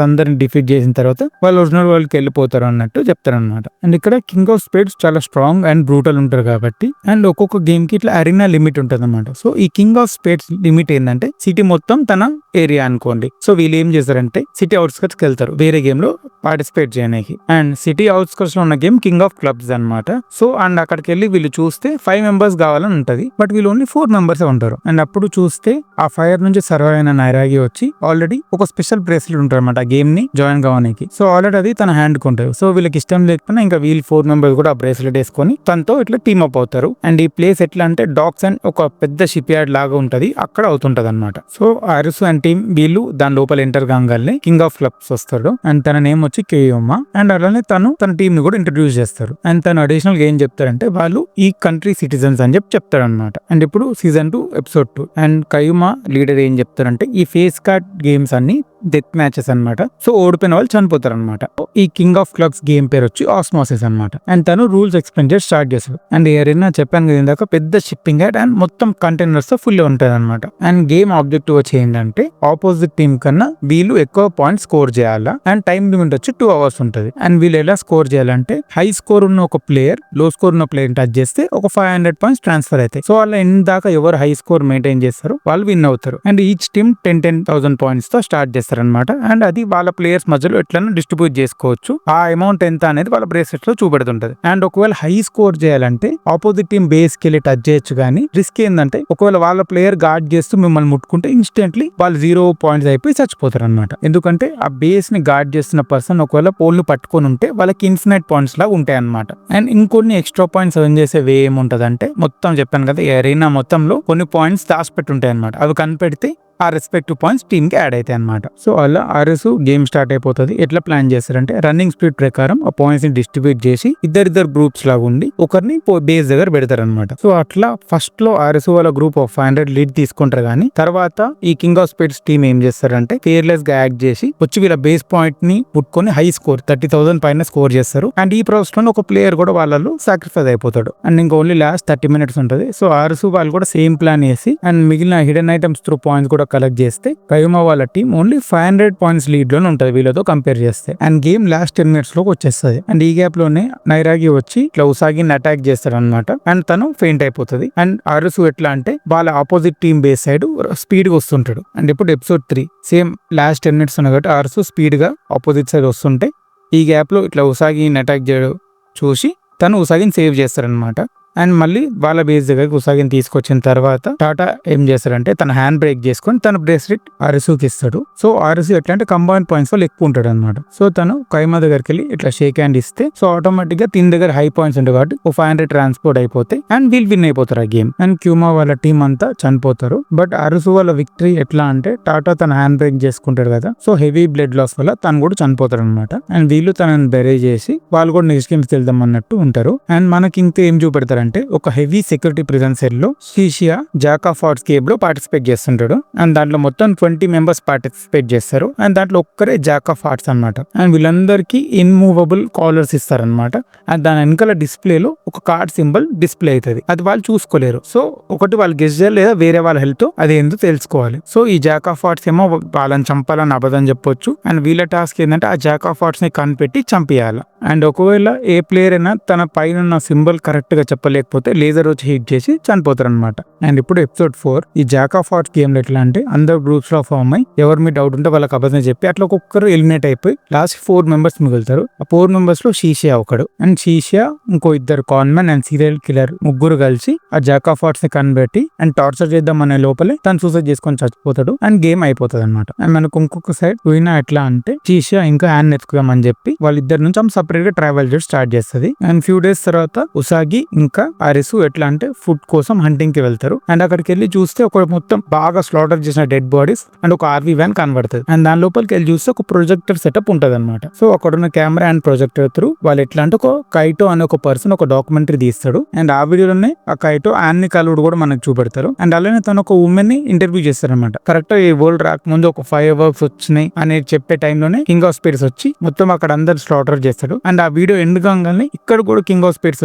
అందరిని డిఫీట్ చేసిన తర్వాత వాళ్ళు ఒరిజినల్ వరల్డ్ కి వెళ్ళిపోతారు అన్నట్టు చెప్తారనమాట. అండ్ ఇక్కడ కింగ్ ఆఫ్ స్పేడ్స్ చాలా స్ట్రాంగ్ అండ్ బ్రూటల్ ఉంటారు కాబట్టి అండ్ ఒక్కొక్క గేమ్ కి ఇట్లా అరీనా లిమిట్ ఉంటుంది అనమాట. సో ఈ కింగ్ ఆఫ్ స్పేడ్స్ లిమిట్ ఏంటంటే సిటీ మొత్తం తన ఏరియా అనుకోండి. సో వీళ్ళు ఏం చేస్తారంటే సిటీ అవుట్స్కట్స్ కి వెళ్తారు వేరే గేమ్ లో పార్టిసిపేట్ చేయడానికి. అండ్ సిటీ అవుట్స్కట్స్ లో ఉన్న గేమ్ కింగ్ ఆఫ్ క్లబ్స్ అనమాట. సో అండ్ అక్కడికి వెళ్ళి వీళ్ళు చూస్తే 5 మెంబర్స్ కావాలని ఉంటది. బట్ వీళ్ళు ఓన్లీ 4 మెంబర్స్ ఉంటారు. అండ్ అప్పుడు చూస్తే ఆ ఫైర్ నుంచి సర్వైవ్ అయిన నైరాగి వచ్చి ఆల్రెడీ ఒక స్పెషల్ బ్రేస్లెట్ ఉంటారు అనమాట ఆ గేమ్ ని జాయిన్ కావడానికి. సో ఆల్రెడీ అది తన హ్యాండ్ కొంటారు. సో వీళ్ళకి ఇష్టం లేకపోయినా ఇంకా వీళ్ళు 4 మెంబర్స్ కూడా ఆ బ్రేస్లెట్ వేసుకొని తనతో ఇట్లా టీమ్ అప్ అవుతారు. అండ్ ఈ ప్లేస్ ఎట్లా అంటే డాక్స్ అండ్ ఒక పెద్ద షిప్ యార్డ్ లాగా ఉంటది, అక్కడ అవుతుంటది అనమాట. సో అరుసు అండ్ టీమ్ వీళ్ళు దాని లోపల ఎంటర్ కాగానే కింగ్ ఆఫ్ క్లబ్స్ వస్తాడు. అండ్ తన నేమ్ వచ్చి కేయోమా. అండ్ అలానే తను తన టీమ్ ని కూడా ఇంట్రడ్యూస్ చేస్తారు. అండ్ తను అడిషనల్ గా ఏం చెప్తారంటే వాళ్ళు ఈ కంట్రీ సిటిజన్స్ అని చెప్పి చెప్తాడు అనమాట. అండ్ ఇప్పుడు సీజన్ 2 ఎపిసోడ్ 2 అండ్ కయుమా లీడర్ ఏం చెప్తారంటే ఈ ఫేస్ కార్డ్ గేమ్స్ అన్ని డెత్ మ్యాచెస్ అనమాట. సో ఓడిపోయిన వాళ్ళు చనిపోతారు అనమాట. ఈ కింగ్ ఆఫ్ క్లబ్స్ గేమ్ పేరు వచ్చి ఆస్మోసిస్ అనమాట. అండ్ తను రూల్స్ ఎక్స్ప్లెయిన్ చేసి స్టార్ట్ చేస్తారు. అండ్ ఏరైనా చెప్పాను కదా ఇందాక పెద్ద షిప్పింగ్ యాడ్ అండ్ మొత్తం కంటైనర్స్ తో ఫుల్ ఉంటది అనమాట. అండ్ గేమ్ ఆబ్జెక్టివ్ వచ్చి ఏంటంటే ఆపోజిట్ టీమ్ కన్నా వీళ్ళు ఎక్కువ పాయింట్స్ స్కోర్ చేయాలా. అండ్ టైం లిమిట్ వచ్చి 2 hours ఉంటుంది. అండ్ వీళ్ళు ఎలా స్కోర్ చేయాలంటే హై స్కోర్ ఉన్న ఒక ప్లేయర్ లో స్కోర్ ఉన్న ప్లేయర్ టచ్ చేస్తే ఒక 500 పాయింట్స్ ట్రాన్స్ఫర్ అవుతాయి. సో వాళ్ళ ఎండ్ దాకా ఎవరు హై స్కోర్ మెయింటైన్ చేస్తారు వాళ్ళు విన్ అవుతారు. అండ్ ఈచ్ టీమ్ 10,000 పాయింట్స్ తో స్టార్ట్ చేస్తారు చేస్తారనమాట. అండ్ అది వాళ్ళ ప్లేయర్స్ మధ్యలో ఎట్లన్నా డిస్ట్రిబ్యూట్ చేసుకోవచ్చు. ఆ అమౌంట్ ఎంత అనేది వాళ్ళ బ్రేస్లెట్స్ లో చూపెడుతుంటది. అండ్ ఒకవేళ హై స్కోర్ చేయాలంటే ఆపోజిట్ టీం బేస్ కి వెళ్ళి టచ్ చేయొచ్చు. కానీ రిస్క్ ఏంటంటే ఒకవేళ వాళ్ళ ప్లేయర్ గార్డ్ చేస్తూ మిమ్మల్ని ముట్టుకుంటే ఇన్స్టెంట్లీ వాళ్ళు 0 పాయింట్స్ అయిపోయి చచ్చిపోతారు అనమాట. ఎందుకంటే ఆ బేస్ ని గార్డ్ చేస్తున్న పర్సన్ ఒకవేళ పోల్ పట్టుకొని ఉంటే వాళ్ళకి ఇన్ఫినైట్ పాయింట్స్ లాగా ఉంటాయి అనమాట. అండ్ ఇంకొన్ని ఎక్స్ట్రా పాయింట్స్ ఎర్న్ చేసే వే ఏముంటదంటే మొత్తం చెప్పాను కదా, ఎరీనా మొత్తంలో కొన్ని పాయింట్స్ దాచిపెట్టి ఉంటాయి అనమాట. అవి కనిపెడితే ఆ రెస్పెక్టివ్ పాయింట్స్ టీమ్ కి యాడ్ అవుతాయి అనమాట. సో అలా ఆర్ఎస్ గేమ్ స్టార్ట్ అయిపోతుంది. ఎట్లా ప్లాన్ చేస్తారంటే రన్నింగ్ స్పీడ్ ప్రకారం ఆ పాయింట్స్ ని డిస్ట్రిబ్యూట్ చేసి ఇద్దరిద్దరు గ్రూప్స్ లాగా ఉండి ఒకరిని బేస్ దగ్గర పెడతారు అనమాట. సో అట్లా ఫస్ట్ లో ఆర్ఎస్ వాళ్ళ గ్రూప్ ఆఫ్ 500 లీడ్ తీసుకుంటారు. కానీ తర్వాత ఈ కింగ్ ఆఫ్ స్పీడ్స్ టీమ్ ఏం చేస్తారంటే కేర్లెస్ గా యాక్ట్ చేసి వచ్చి వీళ్ళ బేస్ పాయింట్ ని పుట్టుకొని హై స్కోర్ 30,000 పైన స్కోర్ చేస్తారు. అండ్ ఈ ప్రాసెస్ లో ఒక ప్లేయర్ కూడా వాళ్ళు సాక్రిఫైస్ అయిపోతాడు. అండ్ ఇంకా ఓన్లీ లాస్ట్ 30 minutes ఉంటుంది. సో ఆర్ఎస్ వాళ్ళు కూడా సేమ్ ప్లాన్ చేసి అండ్ మిగిలిన హిడెన్ ఐటమ్స్ త్రూ పాయింట్స్ కూడా కలెక్ట్ చేస్తే కయుమా వాళ్ళ టీం ఓన్లీ 500 పాయింట్స్ లీడ్ లోనే ఉంటది వీళ్ళతో కంపేర్ చేస్తే. అండ్ గేమ్ లాస్ట్ 10 minutes లోకి వచ్చేస్తుంది. అండ్ ఈ గ్యాప్ లోనే నైరాగి వచ్చి ఇట్లా ఉసాగిని అటాక్ చేస్తాడు అనమాట. అండ్ తను ఫెయింట్ అయిపోతుంది. అండ్ అరుసు ఎట్లా అంటే వాళ్ళ opposite team base side speed గా వస్తుంటాడు. అండ్ ఇప్పుడు ఎపిసోడ్ 3 సేమ్ లాస్ట్ 10 minutes ఉన్నాయి కాబట్టి అరుసు స్పీడ్ గా ఆపోజిట్ సైడ్ వస్తుంటే ఈ గ్యాప్ లో ఇట్లా ఉసాగిని అటాక్ చేయడం చూసి తను ఉసాగిని సేవ్ చేస్తారనమాట. అండ్ మళ్ళీ వాళ్ళ బేస్ దగ్గరికి ఉసాగిని తీసుకొచ్చిన తర్వాత టాటా ఏం చేస్తాడంటే తన హ్యాండ్ బ్రేక్ చేసుకొని తన బ్రేస్లెట్ ఆర్ఎస్కి ఇస్తాడు. సో ఆర్ఎస్ ఎట్లా అంటే కంబైన్ పాయింట్స్ వాళ్ళు ఎక్కువ ఉంటాడు అనమాట. సో తను కైమా దగ్గరికి వెళ్ళి ఇట్లా షేక్ హ్యాండ్ ఇస్తే సో ఆటోమేటిక్ గా తిన దగ్గర హై పాయింట్స్ ఉంటాయి కాబట్టి 500 ట్రాన్స్పోర్ట్ అయిపోతాయి అండ్ వీళ్ళు విన్ అయిపోతారు ఆ గేమ్. అండ్ క్యూమా వాళ్ళ టీం అంతా చనిపోతారు. బట్ ఆర్ఎస్ వాళ్ళ విక్టరీ ఎట్లా అంటే టాటా తన హ్యాండ్ బ్రేక్ చేసుకుంటాడు కదా, సో హెవీ బ్లడ్ లాస్ వల్ల తను కూడా చనిపోతాడు అనమాట. అండ్ వీళ్ళు తనని బెరే చేసి వాళ్ళు కూడా నెక్స్ట్ గేమ్స్ వెళ్దాం అన్నట్టు ఉంటారు. అండ్ మనకి ఇంత ఏం చూపెడతారు అంటే ఒక హెవీ సెక్యూరిటీ ప్రిజన్ సెల్ లో షీషియా జాక్ ఆఫ్ ఆర్ట్స్ గేమ్ లో పార్టిసిపేట్ చేస్తుంటాడు. అండ్ దాంట్లో మొత్తం 20 members పార్టిసిపేట్ చేస్తారు. అండ్ దాంట్లో ఒక్కరే జాక్ ఆఫ్ ఆర్ట్స్ అనమాట. అండ్ వీళ్ళందరికీ ఇన్మూవబుల్ కాలర్స్ ఇస్తారనమాట. అండ్ దాని వెనకాల డిస్ప్లేలో ఒక కార్డ్ సింబల్ డిస్ప్లే అవుతుంది. అది వాళ్ళు చూసుకోలేరు. సో ఒకటి వాళ్ళు గెస్ చేయాలి లేదా వేరే వాళ్ళ హెల్త్ అది ఎందుకు తెలుసుకోవాలి. సో ఈ జాక్ ఆఫ్ ఆర్ట్స్ ఏమో వాళ్ళని చంపాలని అబద్ధం చెప్పొచ్చు. అండ్ వీళ్ళ టాస్క్ ఏంటంటే ఆ జాక్ ఆఫ్ ఆర్ట్స్ ని కనిపెట్టి చంపేయాలి. అండ్ ఒకవేళ ఏ ప్లేయర్ అయినా తన పైన సింబల్ కరెక్ట్ గా చెప్పలేకపోతే లేజర్ వచ్చి హిట్ చేసి చనిపోతారు అనమాట. అండ్ ఇప్పుడు ఎపిసోడ్ 4 ఈ జాక్ ఆఫ్ ఆర్ట్స్ గేమ్ లో ఎట్లా అంటే అందరు గ్రూప్స్ లో ఫామ్ అయ్యి ఎవరి మీద డౌట్ ఉంటే వాళ్ళకి అబద్ధం చెప్పి అట్లా ఒక్కొక్కరు ఎలిమినేట్ అయిపోయి లాస్ట్ 4 members మిగులుతారు. ఆ 4 members లో షీషియా ఒకడు. అండ్ షీషియా ఇంకో 2 కాన్మెన్ అండ్ సీరియల్ కిల్లర్ ముగ్గురు కలిసి ఆ జాక్ ఆఫ్ ఆర్ట్స్ ని కనిపెట్టి అండ్ టార్చర్ చేద్దాం అనే లోపలే తను సూసైడ్ చేసుకొని చచ్చిపోతాడు. అండ్ గేమ్ అయిపోతుంది అనమాట. అండ్ మనకు ఇంకొక సైడ్ పోయినా ఎట్లా అంటే షీషియా ఇంకా హ్యాండ్ ఎత్తుకుదామని చెప్పి వాళ్ళిద్దరి నుంచి సపరేట్ గా ట్రావెల్ చేయడం స్టార్ట్ చేస్తుంది. అండ్ ఫ్యూ డేస్ తర్వాత ఉసాగి ఇంకా ఆరిసు ఎట్లా అంటే ఫుడ్ కోసం హంటింగ్ కి వెళ్తారు. అండ్ అక్కడికి వెళ్ళి చూస్తే ఒక మొత్తం బాగా స్లాటర్ చేసిన డెడ్ బాడీస్ అండ్ ఒక ఆర్వీ వ్యాన్ కనబడుతుంది. అండ్ దాని లోపలికి వెళ్ళి చూస్తే ఒక ప్రొజెక్టర్ సెటప్ ఉంటది అనమాట. సో అక్కడ ఉన్న కెమెరా అండ్ ప్రొజెక్టర్ త్రూ వాళ్ళు ఎట్లా అంటే ఒక కైటో అనే ఒక పర్సన్ ఒక డాక్యుమెంటరీ తీస్తాడు. అండ్ ఆ వీడియోలోనే ఆ కైటో యాన్ని కలుడు కూడా మనకు చూపెడతారు. అండ్ అలానే తను ఒక ఉమెన్ ని ఇంటర్వ్యూ చేస్తారనమాట. కరెక్ట్ ఈ వరల్డ్ రాకముందు ఒక 5 వర్క్స్ వచ్చినాయి అనేది చెప్పే టైంలోనే కింగ్ ఆఫ్ స్పిరిట్స్ వచ్చి మొత్తం అక్కడ అందరు స్లాటర్ చేస్తాడు. అండ్ ఆ వీడియో ఎండ్ కాగానే ఇక్కడ కూడా కింగ్ ఆఫ్ స్పిరిట్స్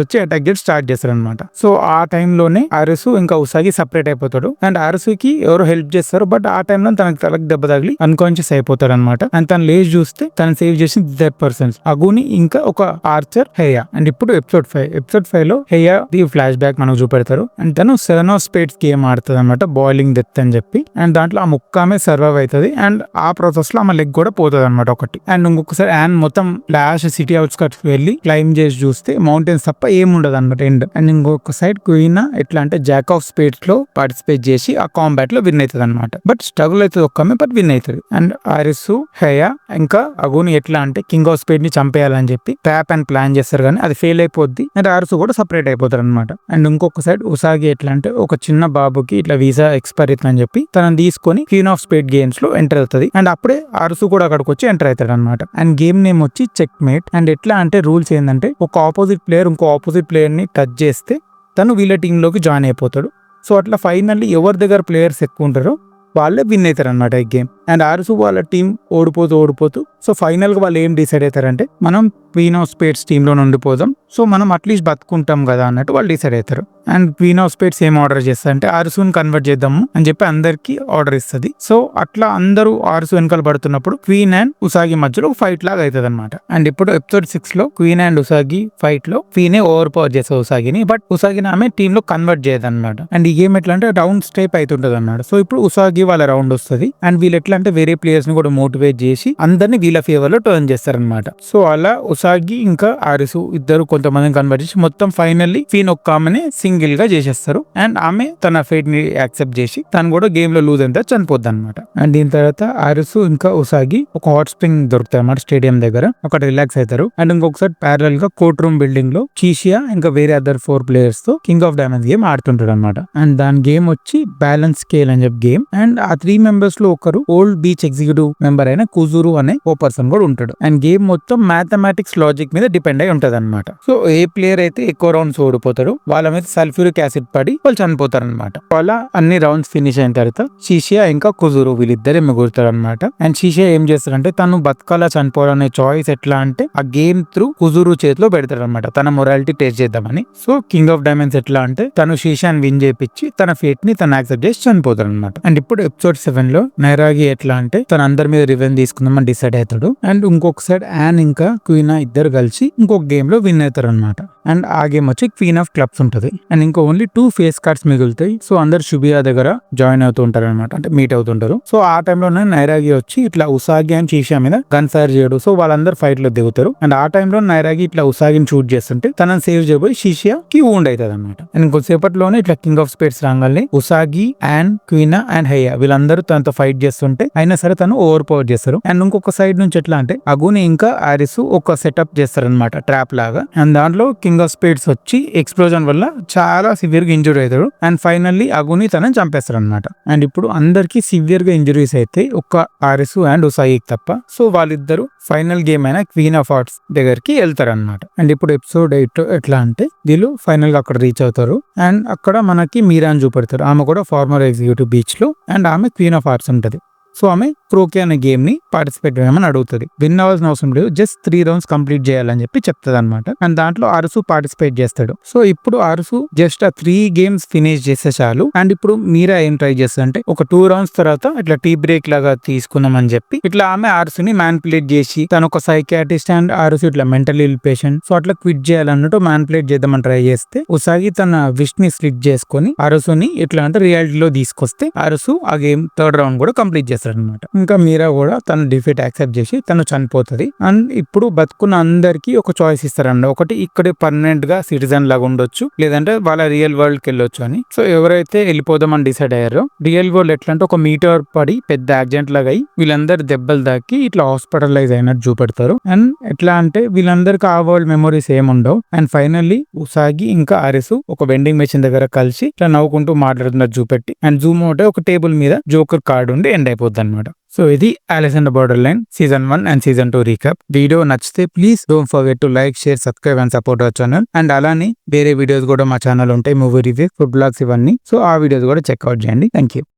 వచ్చి అటాక్ చేయడం స్టార్ట్ చేస్తారు అనమాట. సో ఆ టైంలోనే ఆర్ఎస్ ఇంకా ఉసాగి సపరేట్ అయిపోతాడు. అండ్ ఆర్ఎస్కి ఎవరో హెల్ప్ చేస్తారు. బట్ ఆ టైంలో తనకు తలకు దెబ్బ తగిలి అన్కాన్షియస్ అయిపోతాడు అనమాట. అండ్ తను లేచి చూస్తే తను సేవ్ చేసిన 2 persons అగుని ఇంకా ఒక ఆర్చర్ హెయా. అండ్ ఇప్పుడు ఎపిసోడ్ 5 లో హెయా ది ఫ్లాష్ బ్యాక్ మనకు చూపెడతారు. అండ్ తను 7 of Spades గేమ్ ఆడుతుంది అనమాట, బాయిలింగ్ డెత్ అని చెప్పి. అండ్ దాంట్లో ఆ ముక్క ఆమె సర్వైవ్ అవుతుంది. అండ్ ఆ ప్రాసెస్ లో ఆమె లెగ్ కూడా పోతుంది అనమాట ఒకటి. అండ్ ఇంకొకసారి అండ్ మొత్తం లాస్ట్ సిటీ అవుట్స్కట్స్ వెళ్ళి క్లైమ్ చేసి చూస్తే మౌంటైన్స్ తప్ప ఏముండదు అనమాట ఎండ్. అండ్ ఇంకొక సైడ్ క్వీన్ ఎట్లా అంటే జాక్ ఆఫ్ స్పేడ్స్ లో పార్టిసిపేట్ చేసి ఆ కాంబాట్ లో విన్ అవుతుంది అనమాట. బట్ స్ట్రగుల్ అవుతుంది ఒక్కమే, బట్ విన్ అవుతుంది. అండ్ ఆరిసు హెయా ఇంకా అగుని ఎట్లా అంటే కింగ్ ఆఫ్ స్పేడ్ ని చంపేయాలని చెప్పి ట్రాప్ అండ్ ప్లాన్ చేస్తారు. కానీ అది ఫెయిల్ అయిపోద్ది. అండ్ ఆరిసు కూడా సపరేట్ అయిపోతారు అనమాట. అండ్ ఇంకొక సైడ్ ఉసాగి ఎట్లా అంటే ఒక చిన్న బాబుకి ఇట్లా వీసా ఎక్స్పైర్ అవుతుందని చెప్పి తనని తీసుకొని క్వీన్ ఆఫ్ స్పేడ్ గేమ్స్ లో ఎంటర్ అవుతుంది. అండ్ అప్పుడే ఆరుసు కూడా అక్కడికి వచ్చి ఎంటర్ అవుతాడు అనమాట. అండ్ గేమ్ నేమ్ వచ్చి చెక్ మేట్. అండ్ ఎట్లా అంటే రూల్స్ ఏంటంటే ఒక ఆపోజిట్ ప్లేయర్ ఇంకో ఆపోజిట్ ప్లేయర్ ని టచ్ చేస్తే తను వీళ్ళ టీంలోకి జాయిన్ అయిపోతాడు. సో అట్లా ఫైనల్లీ ఎవరి దగ్గర ప్లేయర్స్ ఎక్కువ ఉంటారో వాళ్ళే విన్ అవుతారు అనమాట ఈ గేమ్. అండ్ ఆరుసు వాళ్ళ టీం ఓడిపోతూ సో ఫైనల్ గా వాళ్ళు ఏం డిసైడ్ అవుతారంటే మనం క్వీన్ ఆఫ్ స్పేడ్స్ టీమ్ లో ఉండిపోదాం, సో మనం అట్లీస్ట్ బతుకుంటాం కదా అన్నట్టు వాళ్ళు డిసైడ్ అవుతారు. అండ్ క్వీన్ ఆఫ్ స్పేడ్స్ ఏం ఆర్డర్ చేస్తారు అంటే ఆరుసుని కన్వర్ట్ చేద్దాము అని చెప్పి అందరికి ఆర్డర్ ఇస్తుంది. సో అట్లా అందరూ ఆరుసు వెనకాల పడుతున్నప్పుడు క్వీన్ అండ్ ఉసాగి మధ్యలో ఫైట్ లాగా అవుతుంది అనమాట. అండ్ ఇప్పుడు ఎపిసోడ్ 6 లో క్వీన్ అండ్ ఉసాగి ఫైట్ లో క్వీనే ఓవర్ పవర్ చేస్తుంది ఉసాగిని, బట్ ఉసాగిని ఆమె టీమ్ లో కన్వర్ట్ చేయదు అనమాట. అండ్ ఈ గేమ్ ఎట్లా అంటే రౌండ్ స్టైప్ అవుతుంటది అన్నమాట. సో ఇప్పుడు ఉసాగి వాళ్ళ రౌండ్ వస్తుంది. అండ్ వీళ్ళు ఎట్లా ఎట్లా అంటే వేరే ప్లేయర్స్ ని కూడా మోటివేట్ చేసి అందరిని వీళ్ళ ఫేవర్ లో టర్న్ చేస్తారనమాట. సో అలా ఉసాగి ఇంకా ఆరిసు ఇద్దరు కొంతమందిని కన్వర్ట్ చేసి మొత్తం ఫైనల్లీ ఫీన్ ఒక్క ఆమెని సింగిల్ గా చేసేస్తారు. అండ్ ఆమె తన ఫేట్ ని యాక్సెప్ట్ చేసి తను కూడా గేమ్ లో లూజ్ అయితే చనిపోద్ది అనమాట. అండ్ దీని తర్వాత ఆరిసు ఇంకా ఉసాగి ఒక హాట్ స్ప్రింగ్ దొరుకుతాయి అన్నమాట స్టేడియం దగ్గర, అక్కడ రిలాక్స్ అవుతారు. అండ్ ఇంకొకసారి ప్యారల్ గా కోర్ట్ రూమ్ బిల్డింగ్ లో చీషియా ఇంకా వేరే అదర్ 4 ప్లేయర్స్ తో కింగ్ ఆఫ్ డైమండ్స్ గేమ్ ఆడుతుంటాడు అనమాట. అండ్ దాని గేమ్ వచ్చి బ్యాలెన్స్ స్కేల్ అని చెప్పి గేమ్. అండ్ ఆ 3 మెంబర్స్ లో ఒకరు ఓల్డ్ బీచ్ ఎగ్జిక్యూటివ్ మెంబర్ అయిన కుజురు అనే ఓ పర్సన్ కూడా ఉంటాడు. అండ్ గేమ్ మొత్తం మ్యాథమెటిక్స్ లాజిక్ మీద డిపెండ్ అయి ఉంటది అనమాట. సో ఏ ప్లేయర్ అయితే ఎక్కువ రౌండ్స్ ఓడిపోతారు వాళ్ళ మీద సల్ఫ్యూరిక్ యాసిడ్ పడి వాళ్ళు చనిపోతారు అనమాట. అలా అన్ని రౌండ్స్ ఫినిష్ అయిన తర్వాత షీషియా ఇంకా కుజురు వీళ్ళిద్దరే మిగులుతారు అనమాట. అండ్ షీషియా ఏం చేస్తారంటే తను బతకాలా చనిపోవాలనే చాయిస్ ఎట్లా అంటే ఆ గేమ్ త్రూ కుజురు చేతిలో పెడతారు అనమాట, తన మొరాలిటీ టెస్ట్ చేద్దామని. సో కింగ్ ఆఫ్ డైమండ్స్ ఎట్లా అంటే తను షీషాని విన్ చేపించి తన ఫేట్ ని తను యాక్సెప్ట్ చేసి చనిపోతారు అనమాట. అండ్ ఇప్పుడు ఎపిసోడ్ 7 లో నైరాగి ఎట్లా అంటే తన అందరి మీద రివెంజ్ తీసుకుందామని డిసైడ్ అవుతాడు. అండ్ ఇంకొక సైడ్ యాన్ ఇంకా క్వీనా ఇద్దరు కలిసి ఇంకొక గేమ్ లో విన్ అవుతారు అనమాట. అండ్ ఆ గేమ్ వచ్చి క్వీన్ ఆఫ్ క్లబ్స్ ఉంటది. అండ్ ఇంకా ఓన్లీ 2 ఫేస్ కార్డ్స్ మిగులుతాయి. సో అందరు షుబియా దగ్గర జాయిన్ అవుతూ ఉంటారు అనమాట, అంటే మీట్ అవుతుంటారు. సో ఆ టైంలోనే నైరాగి వచ్చి ఇట్లా ఉసాగి అండ్ షీషా మీద గన్ ఫైర్ చేయడు. సో వాళ్ళందరూ ఫైట్ లో దిగుతారు. అండ్ ఆ టైంలో నైరాగి ఇట్లా ఉసాగిని షూట్ చేస్తుంటే తనని సేవ్ చేయబోయి షీషియాకి వూండ్ అవుతుంది అనమాట. అండ్ ఇంకొద్దిసేపట్లోనే ఇట్లా కింగ్ ఆఫ్ స్పేడ్స్ రాగానే ఉసాగి అండ్ క్వీనా అండ్ హయ్యా వీళ్ళందరూ తనతో ఫైట్ చేస్తుంటే అయినా సరే తను ఓవర్ పవర్ చేస్తారు. అండ్ ఇంకొక సైడ్ నుంచి ఎట్లా అంటే అగుని ఇంకా ఆరిసు ఒక సెటప్ చేస్తారనమాట ట్రాప్ లాగా. అండ్ దాంట్లో కింగ్ ఆఫ్ స్పేడ్స్ వచ్చి ఎక్స్ప్లోజన్ వల్ల చాలా సివియర్ గా ఇంజూర్ అవుతాడు. అండ్ ఫైనల్లీ అగుని తనని చంపేస్తారు అనమాట. అండ్ ఇప్పుడు అందరికి సివియర్ గా ఇంజురీస్ అయితే ఒక్క ఆరిసు అండ్ ఉసాయికి తప్ప. సో వాళ్ళిద్దరు ఫైనల్ గేమ్ అయిన క్వీన్ ఆఫ్ హార్ట్స్ దగ్గరికి వెళ్తారు అనమాట. అండ్ ఇప్పుడు ఎపిసోడ్ 8 ఎట్లా అంటే వీళ్ళు ఫైనల్ గా అక్కడ రీచ్ అవుతారు. అండ్ అక్కడ మనకి మీరాని చూపెడతారు. ఆమె కూడా ఫార్మర్ ఎగ్జిక్యూటివ్ బీచ్ లో. అండ్ ఆమె క్వీన్ ఆఫ్ హార్ట్స్ ఉంటది. సో ఆమె క్రోకే అనే గేమ్ ని పార్టిసిపేట్ చేయమని అడుగుతుంది. విన్ అవ్వాల్సిన అవసరం లేదు, జస్ట్ 3 రౌండ్స్ కంప్లీట్ చేయాలని చెప్పి చెప్తుంది అనమాట. అండ్ దాంట్లో అరుసు పార్టిసిపేట్ చేస్తాడు. సో ఇప్పుడు అరుసు జస్ట్ ఆ 3 గేమ్స్ ఫినిష్ చేస్తే చాలు. అండ్ ఇప్పుడు మీరా ఏం ట్రై చేస్తుంది అంటే ఒక 2 రౌండ్స్ తర్వాత ఇట్లా టీ బ్రేక్ లాగా తీసుకున్నామని చెప్పి ఇట్లా ఆమె అరుసుని మ్యానిపులేట్ చేసి తను ఒక సైకియాట్రిస్ట్ అండ్ అరుసు ఇట్లా మెంటల్ ఇల్ పేషెంట్, సో అట్లా క్విట్ చేయాలన్నట్టు మ్యానిపులేట్ చేద్దామని ట్రై చేస్తే ఉసాగి తన విష్ ని స్లిట్ చేసుకుని అరుసుని ఇట్లా అంటే రియాలిటీలో తీసుకొస్తే అరుసు ఆ గేమ్ 3rd రౌండ్ కూడా కంప్లీట్ చేస్తాడు అనమాట. ఇంకా మీరా కూడా తన డిఫీట్ యాక్సెప్ట్ చేసి తను చనిపోతుంది. అండ్ ఇప్పుడు బతుకున్న అందరికి ఒక చాయిస్ ఇస్తారండి. ఒకటి ఇక్కడే పర్మనెంట్ గా సిటిజన్ లాగా ఉండొచ్చు, లేదంటే వాళ్ళ రియల్ వరల్డ్ కి వెళ్ళొచ్చు అని. సో ఎవరైతే వెళ్ళిపోదామని డిసైడ్ అయ్యారో రియల్ వరల్డ్ ఎట్లా అంటే ఒక మీటర్ పడి పెద్ద యాక్సిడెంట్ లాగా అయ్యి వీళ్ళందరూ దెబ్బలు దాకి ఇట్లా హాస్పిటలైజ్ అయినట్టు చూపెడతారు. అండ్ ఎట్లా అంటే వీళ్ళందరికి ఆ వరల్డ్ మెమరీస్ ఏముండవు. అండ్ ఫైనల్లీ ఉసాగి ఇంకా ఆరిసు ఒక వెండింగ్ మెషిన్ దగ్గర కలిసి ఇట్లా నవ్వుకుంటూ మాట్లాడుతున్నట్టు చూపెట్టి అండ్ జూమ్ అవుట్ ఒక టేబుల్ మీద జోకర్ కార్డు ఉండి ఎండ్ అయిపోద్ది అనమాట. సో ఇది Alice in the borderline season 1 and season 2 recap. Video నచ్చితే please don't forget to like, share, subscribe and support our channel. And అలానే వేరే వీడియోస్ కూడా మా ఛానల్ ఉంటాయి, మూవీ రివ్యూ, ఫుడ్ బ్లాగ్స్ ఇవన్నీ. సో ఆ వీడియోస్ కూడా చెక్అవుట్ చేయండి. Thank you.